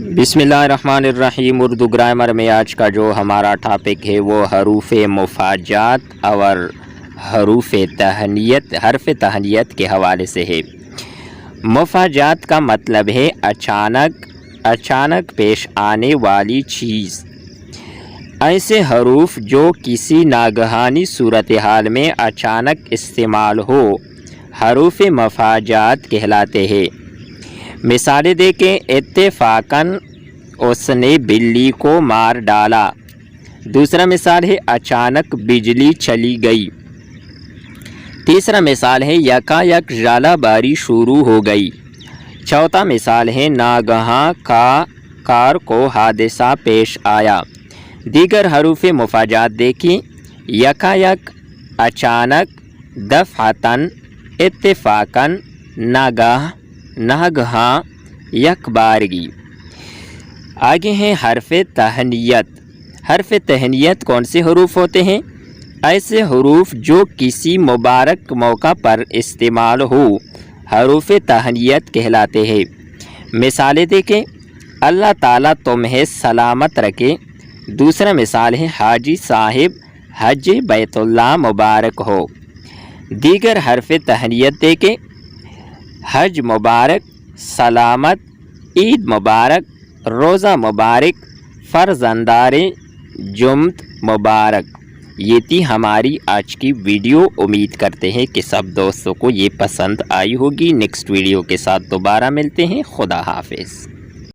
बिस्मिल्लाहिर्रहमानिर्रहीम। उर्दू ग्रामर में आज का जो हमारा टॉपिक है वो हरूफ मुफाजात और हरूफ तहनियत के हवाले से है। मुफाजात का मतलब है अचानक पेश आने वाली चीज़। ऐसे हरूफ जो किसी नागहानी सूरत हाल में अचानक इस्तेमाल हो हरूफ मुफाजात कहलाते हैं। मिसालें देखें। इत्तेफाकन उसने बिल्ली को मार डाला। दूसरा मिसाल है अचानक बिजली चली गई। तीसरा मिसाल है यकायक ज़ालाबारी शुरू हो गई। चौथा मिसाल है नागहां कार को हादसा पेश आया। दीगर हरूफ मुफाजात देखिए। यकायक, अचानक, दफ़अतन, इत्तेफाकन, नागहां, यकबारगी। आगे हैं हरफ तहनियत। हरफ तहनियत कौन से हरूफ होते हैं? ऐसे हरूफ जो किसी मुबारक मौका पर इस्तेमाल हो हरूफ तहनियत कहलाते हैं। मिसालें देखें। अल्लाह ताला तुम्हें सलामत रखे। दूसरा मिसाल है हाजी साहिब हज बैतुल्लाह मुबारक हो। दीगर हरफ तहनियत देखें। हज मुबारक, सलामत, ईद मुबारक, रोज़ा मुबारक, फ़र्ज़ंदारे जुम्त मुबारक। ये थी हमारी आज की वीडियो। उम्मीद करते हैं कि सब दोस्तों को ये पसंद आई होगी। नेक्स्ट वीडियो के साथ दोबारा मिलते हैं। खुदा हाफिज़।